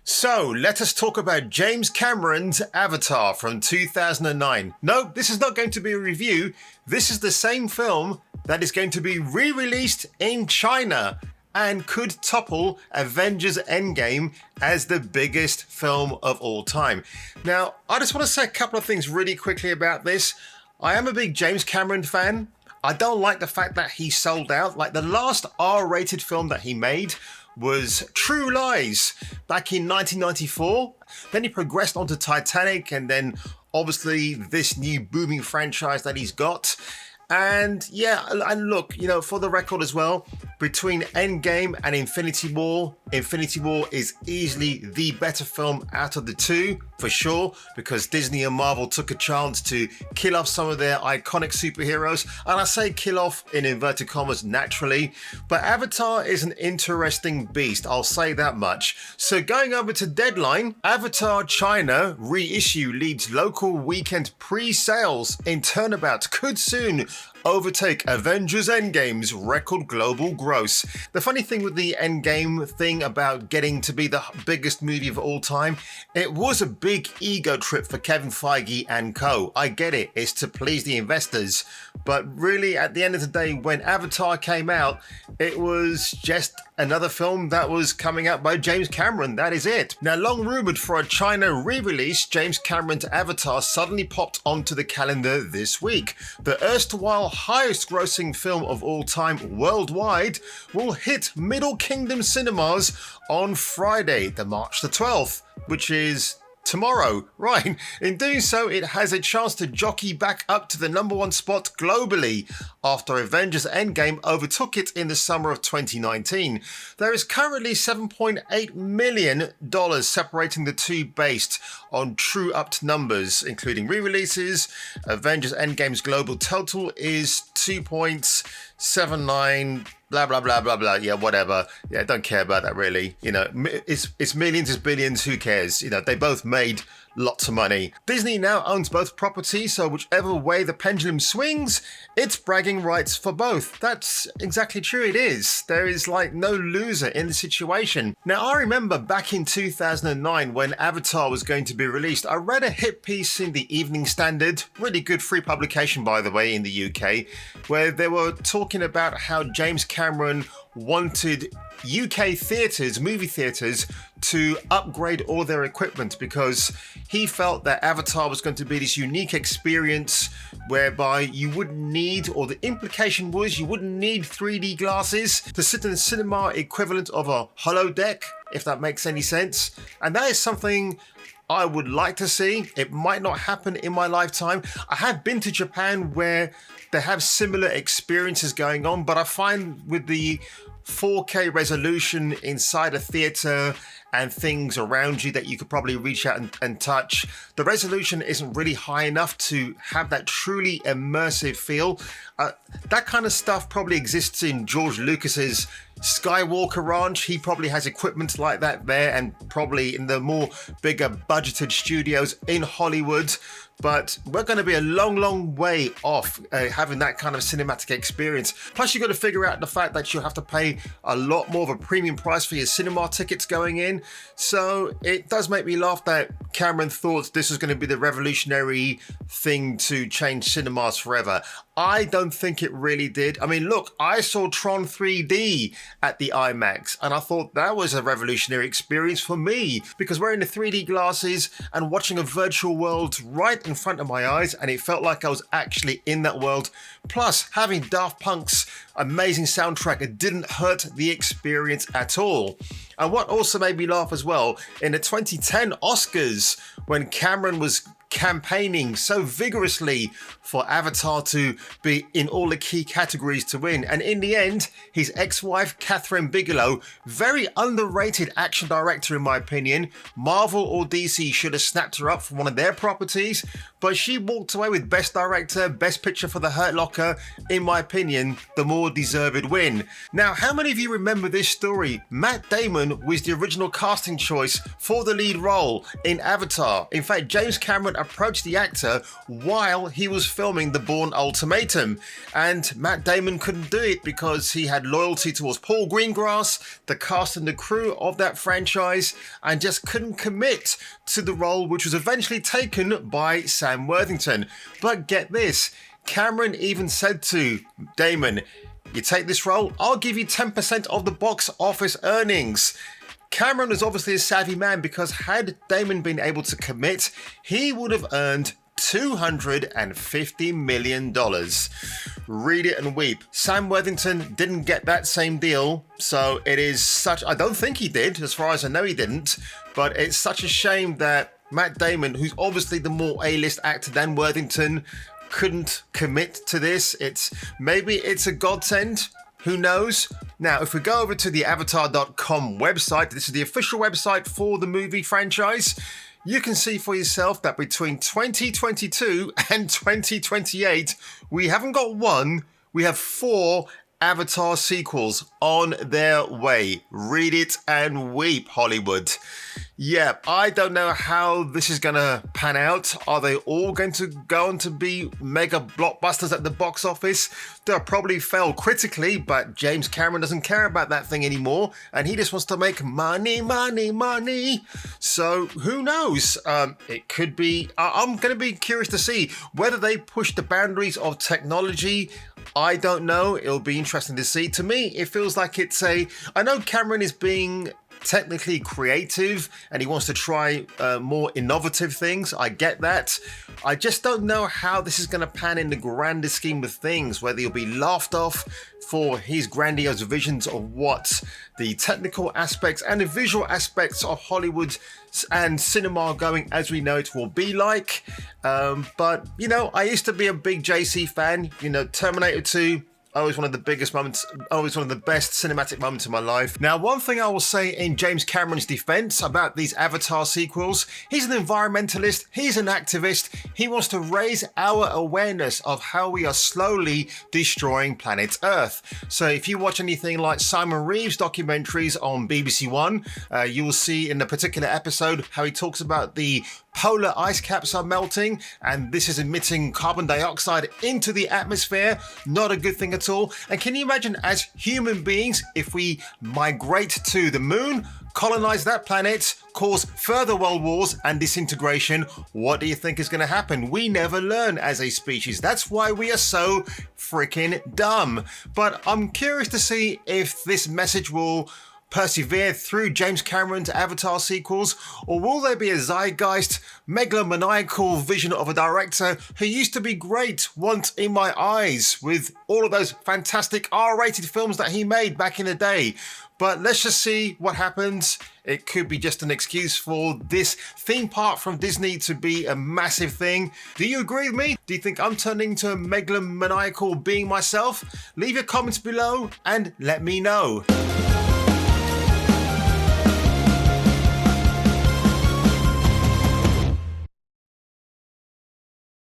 So, let us talk about James Cameron's Avatar from 2009. No, this is not going to be a review. This is the same film that is going to be re-released in China and could topple Avengers Endgame as the biggest film of all time. Now, I just want to say a couple of things really quickly about this. I am a big James Cameron fan. I don't like the fact that he sold out. Like, the last R-rated film that he made was True Lies back in 1994. Then he progressed onto Titanic, and then obviously this new booming franchise that he's got. And yeah, and look, for the record as well, between Endgame and Infinity War is easily the better film out of the two, for sure, because Disney and Marvel took a chance to kill off some of their iconic superheroes. And I say kill off in inverted commas naturally, but Avatar is an interesting beast, I'll say that much. So going over to Deadline, Avatar China reissue leads local weekend pre-sales in turnabout could soon overtake Avengers Endgame's record global gross. The funny thing with the Endgame thing about getting to be the biggest movie of all time, it was a big ego trip for Kevin Feige and co. I get it, it's to please the investors, but really at the end of the day, when Avatar came out, it was just another film that was coming out by James Cameron, that is it. Now, long rumoured for a China re-release, James Cameron's Avatar suddenly popped onto the calendar this week. The erstwhile highest grossing film of all time worldwide will hit Middle Kingdom cinemas on Friday, the March the 12th, which is tomorrow. Right, in doing so, it has a chance to jockey back up to the #1 spot globally after Avengers Endgame overtook it in the summer of 2019. There is currently $7.8 million separating the two based on true upped numbers, including re-releases. Avengers Endgame's global total is 2.79 blah blah blah blah blah. Yeah, whatever. Yeah, don't care about that really. It's millions, it's billions. Who cares? They both made lots of money. Disney now owns both properties, so whichever way the pendulum swings, it's bragging rights for both. That's exactly true. It is. There is no loser in the situation. Now, I remember back in 2009 when Avatar was going to be released, I read a hit piece in the Evening Standard, really good free publication by the way in the UK, where they were talking about how James Cameron wanted UK theatres, movie theatres, to upgrade all their equipment because he felt that Avatar was going to be this unique experience whereby you wouldn't need, or the implication was you wouldn't need 3D glasses to sit in the cinema equivalent of a holodeck, if that makes any sense. And that is something I would like to see. It might not happen in my lifetime. I have been to Japan where they have similar experiences going on, but I find with the 4K resolution inside a theatre and things around you that you could probably reach out and touch, the resolution isn't really high enough to have that truly immersive feel. That kind of stuff probably exists in George Lucas's Skywalker Ranch. He probably has equipment like that there, and probably in the more bigger budgeted studios in Hollywood. But we're going to be a long way off having that kind of cinematic experience. Plus, you've got to figure out the fact that you'll have to pay a lot more of a premium price for your cinema tickets going in. So it does make me laugh that Cameron thought this was going to be the revolutionary thing to change cinemas forever. I don't think it really did. I mean, look, I saw Tron 3D at the IMAX, and I thought that was a revolutionary experience for me because wearing the 3D glasses and watching a virtual world right in front of my eyes, and it felt like I was actually in that world. Plus, having Daft Punk's amazing soundtrack, it didn't hurt the experience at all. And what also made me laugh as well, in the 2010 Oscars, when Cameron was campaigning so vigorously for Avatar to be in all the key categories to win, and in the end his ex-wife Catherine Bigelow, very underrated action director in my opinion, Marvel or DC should have snapped her up from one of their properties, but she walked away with Best Director, Best Picture for The Hurt Locker, in my opinion the more deserved win. Now, how many of you remember this story? Matt Damon was the original casting choice for the lead role in Avatar. In fact, James Cameron approached the actor while he was filming The Bourne Ultimatum, and Matt Damon couldn't do it because he had loyalty towards Paul Greengrass, the cast and the crew of that franchise, and just couldn't commit to the role, which was eventually taken by Sam Worthington. But get this, Cameron even said to Damon, "You take this role, I'll give you 10% of the box office earnings." Cameron is obviously a savvy man, because had Damon been able to commit, he would have earned $250 million. Read it and weep. Sam Worthington didn't get that same deal, so it is such... I don't think he did, as far as I know he didn't, but it's such a shame that Matt Damon, who's obviously the more A-list actor than Worthington, couldn't commit to this. Maybe it's a godsend. Who knows? Now, if we go over to the Avatar.com website, this is the official website for the movie franchise, you can see for yourself that between 2022 and 2028, we haven't got one, we have 4 Avatar sequels on their way. Read it and weep, Hollywood. Yeah, I don't know how this is going to pan out. Are they all going to go on to be mega blockbusters at the box office? They'll probably fail critically, but James Cameron doesn't care about that thing anymore, and he just wants to make money, money, money. So who knows? It could be... I'm going to be curious to see whether they push the boundaries of technology. I don't know. It'll be interesting to see. To me, it feels like it's a... I know Cameron is being technically creative and he wants to try more innovative things. I get that. I just don't know how this is going to pan in the grander scheme of things, whether he'll be laughed off for his grandiose visions of what the technical aspects and the visual aspects of Hollywood and cinema going as we know it will be like. But, you know, I used to be a big JC fan. You know, Terminator 2, always one of the biggest moments, always one of the best cinematic moments in my life. Now, one thing I will say in James Cameron's defense about these Avatar sequels, he's an environmentalist, he's an activist, he wants to raise our awareness of how we are slowly destroying planet Earth. So if you watch anything like Simon Reeve's documentaries on BBC One, you will see in a particular episode how he talks about the polar ice caps are melting, and this is emitting carbon dioxide into the atmosphere. Not a good thing at all. And can you imagine, as human beings, if we migrate to the moon, colonize that planet, cause further world wars and disintegration, what do you think is going to happen? We never learn as a species. That's why we are so freaking dumb. But I'm curious to see if this message will persevere through James Cameron's Avatar sequels, or will there be a zeitgeist, megalomaniacal vision of a director who used to be great once in my eyes with all of those fantastic R-rated films that he made back in the day? But let's just see what happens. It could be just an excuse for this theme park from Disney to be a massive thing. Do you agree with me? Do you think I'm turning into a megalomaniacal being myself? Leave your comments below and let me know.